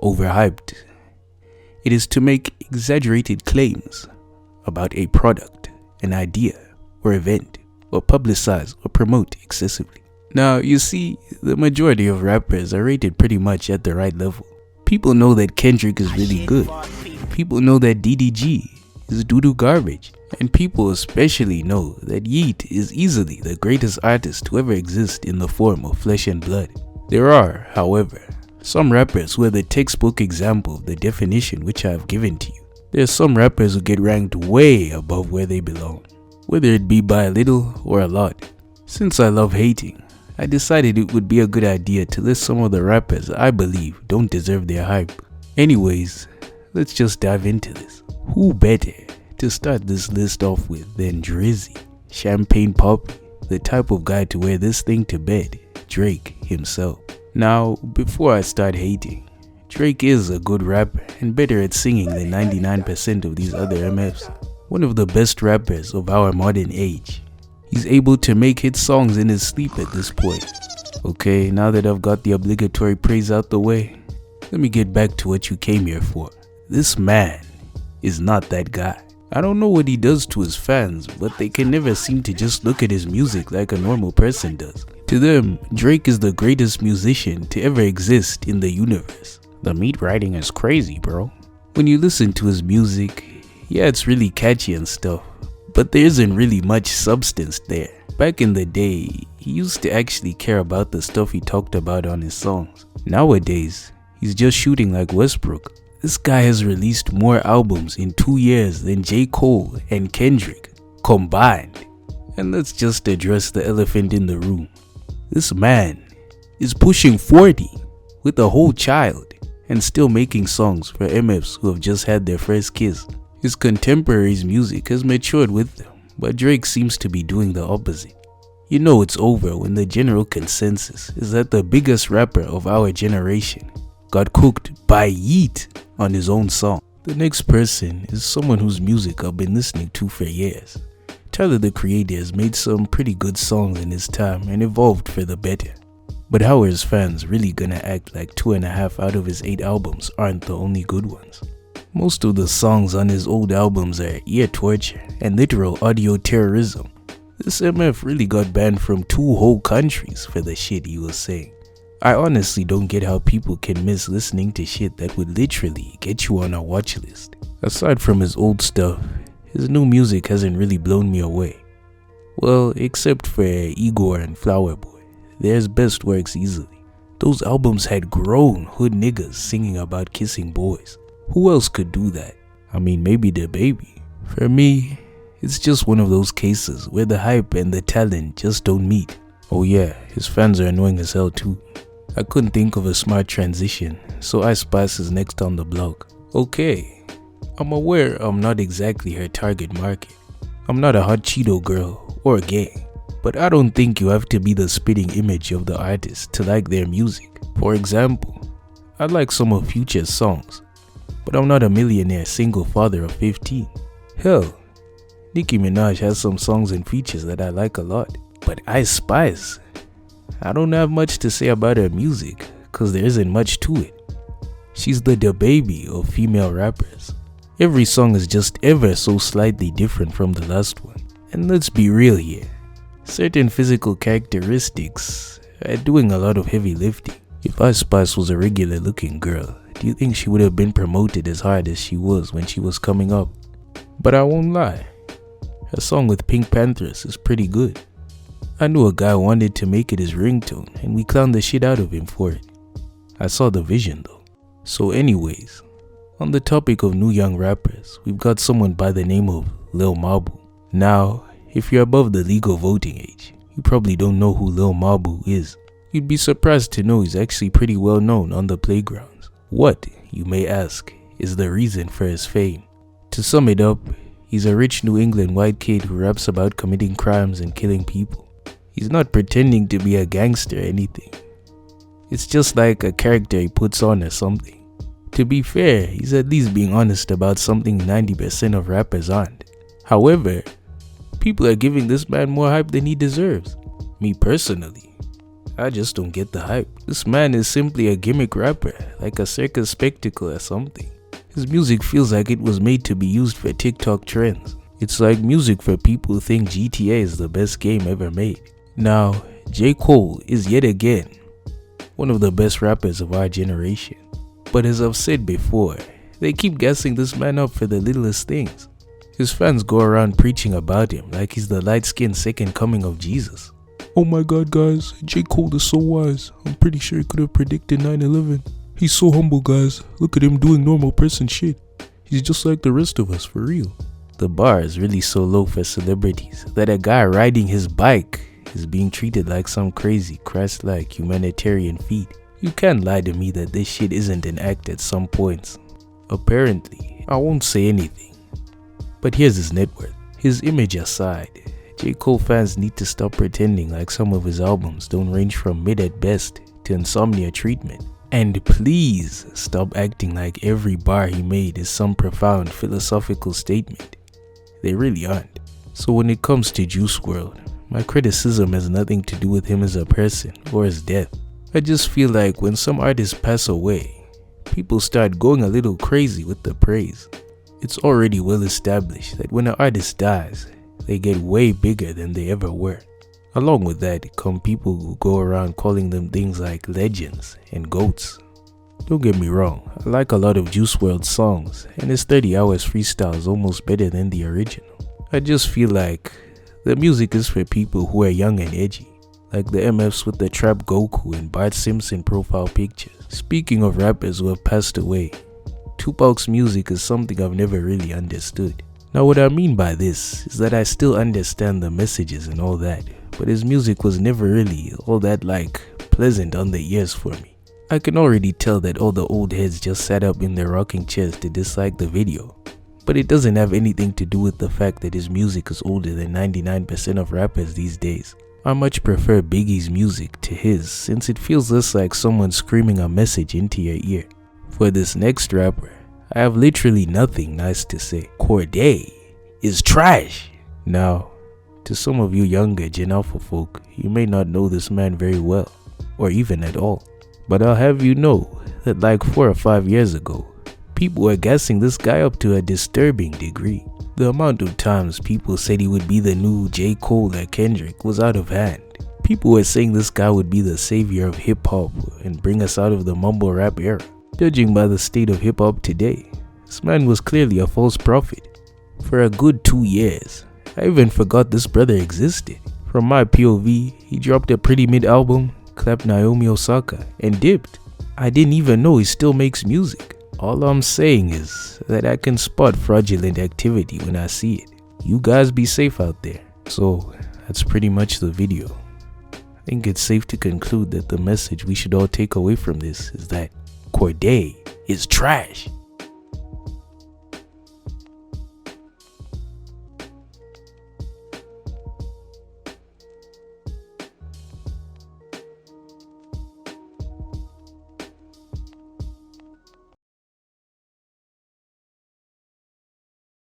Overhyped. It is to make exaggerated claims about a product, an idea, or event, or publicize or promote excessively. Now, you see, the majority of rappers are rated pretty much at the right level. People know that Kendrick is really good. People know that DDG is doo-doo garbage. And people especially know that Yeet is easily the greatest artist to ever exist in the form of flesh and blood. There are, however, some rappers who are the textbook example of the definition which I have given to you. There are some rappers who get ranked way above where they belong, whether it be by a little or a lot. Since I love hating, I decided it would be a good idea to list some of the rappers I believe don't deserve their hype. Anyways, let's just dive into this. Who better to start this list off with than Drizzy, Champagne Poppy, the type of guy to wear this thing to bed, Drake himself. Now, before I start hating, Drake is a good rapper and better at singing than 99% of these other MFs. One of the best rappers of our modern age. He's able to make hit songs in his sleep at this point. Okay, now that I've got the obligatory praise out the way, let me get back to what you came here for. This man is not that guy. I don't know what he does to his fans, but they can never seem to just look at his music like a normal person does. To them, Drake is the greatest musician to ever exist in the universe. The meat writing is crazy, bro. When you listen to his music, yeah, it's really catchy and stuff, but there isn't really much substance there. Back in the day, he used to actually care about the stuff he talked about on his songs. Nowadays, he's just shooting like Westbrook. This guy has released more albums in 2 years than J. Cole and Kendrick combined. And let's just address the elephant in the room. This man is pushing 40 with a whole child and still making songs for MFs who have just had their first kiss. His contemporaries' music has matured with them, but Drake seems to be doing the opposite. You know it's over when the general consensus is that the biggest rapper of our generation got cooked by Yeet on his own song. The next person is someone whose music I've been listening to for years. Tyler the Creator has made some pretty good songs in his time and evolved for the better. But how are his fans really gonna act like 2.5 out of his 8 albums aren't the only good ones? Most of the songs on his old albums are ear torture and literal audio terrorism. This MF really got banned from 2 whole countries for the shit he was saying. I honestly don't get how people can miss listening to shit that would literally get you on a watch list. Aside from his old stuff, his new music hasn't really blown me away. Well, except for Igor and Flower Boy. They're his best works easily. Those albums had grown hood niggas singing about kissing boys. Who else could do that? I mean, maybe the baby. For me, it's just one of those cases where the hype and the talent just don't meet. Oh yeah, his fans are annoying as hell too. I couldn't think of a smart transition, so Ice Spice is next on the block. Okay, I'm aware I'm not exactly her target market. I'm not a hot Cheeto girl or gay, but I don't think you have to be the spitting image of the artist to like their music. For example, I like some of Future's songs, but I'm not a millionaire single father of 15. Hell, Nicki Minaj has some songs and features that I like a lot. But Ice Spice, I don't have much to say about her music, cause there isn't much to it. She's the baby of female rappers. Every song is just ever so slightly different from the last one. And let's be real here, certain physical characteristics are doing a lot of heavy lifting. If Ice Spice was a regular looking girl, do you think she would have been promoted as hard as she was when she was coming up? But I won't lie, her song with Pink Panthers is pretty good. I knew a guy wanted to make it his ringtone and we clowned the shit out of him for it. I saw the vision though. So anyways, on the topic of new young rappers, we've got someone by the name of Lil Mabu. Now, if you're above the legal voting age, you probably don't know who Lil Mabu is. You'd be surprised to know he's actually pretty well known on the playgrounds. What, you may ask, is the reason for his fame? To sum it up, he's a rich New England white kid who raps about committing crimes and killing people. He's not pretending to be a gangster or anything. It's just like a character he puts on or something. To be fair, he's at least being honest about something 90% of rappers aren't. However, people are giving this man more hype than he deserves. Me personally, I just don't get the hype. This man is simply a gimmick rapper, like a circus spectacle or something. His music feels like it was made to be used for TikTok trends. It's like music for people who think GTA is the best game ever made. Now, J. Cole is yet again one of the best rappers of our generation. But as I've said before, they keep gassing this man up for the littlest things. His fans go around preaching about him like he's the light-skinned second coming of Jesus. Oh my god guys, J. Cole is so wise. I'm pretty sure he could have predicted 9/11. He's so humble guys, look at him doing normal person shit. He's just like the rest of us, for real. The bar is really so low for celebrities that a guy riding his bike is being treated like some crazy Christ-like humanitarian feat. You can't lie to me that this shit isn't an act at some points. Apparently, I won't say anything. But here's his net worth. His image aside, J. Cole fans need to stop pretending like some of his albums don't range from mid at best to insomnia treatment. And please stop acting like every bar he made is some profound philosophical statement. They really aren't. So when it comes to Juice WRLD, my criticism has nothing to do with him as a person or his death. I just feel like when some artists pass away, people start going a little crazy with the praise. It's already well established that when an artist dies, they get way bigger than they ever were. Along with that come people who go around calling them things like legends and goats. Don't get me wrong, I like a lot of Juice WRLD's songs, and his 30 hours freestyle is almost better than the original. I just feel like the music is for people who are young and edgy, like the MFs with the Trap Goku and Bart Simpson profile pictures. Speaking of rappers who have passed away, Tupac's music is something I've never really understood. Now what I mean by this is that I still understand the messages and all that, but his music was never really all that pleasant on the ears for me. I can already tell that all the old heads just sat up in their rocking chairs to dislike the video. But it doesn't have anything to do with the fact that his music is older than 99% of rappers these days. I much prefer Biggie's music to his, since it feels less like someone screaming a message into your ear. For this next rapper, I have literally nothing nice to say. Cordae is trash. Now, to some of you younger Gen Alpha folk, you may not know this man very well, or even at all. But I'll have you know that like 4 or 5 years ago, people were gassing this guy up to a disturbing degree. The amount of times people said he would be the new J. Cole or Kendrick was out of hand. People were saying this guy would be the savior of hip-hop and bring us out of the mumble rap era. Judging by the state of hip-hop today, this man was clearly a false prophet. For a good 2 years, I even forgot this brother existed. From my POV, he dropped a pretty mid album, clapped Naomi Osaka, and dipped. I didn't even know he still makes music. All I'm saying is that I can spot fraudulent activity when I see it. You guys be safe out there. So that's pretty much the video. I think it's safe to conclude that the message we should all take away from this is that Cordae is trash.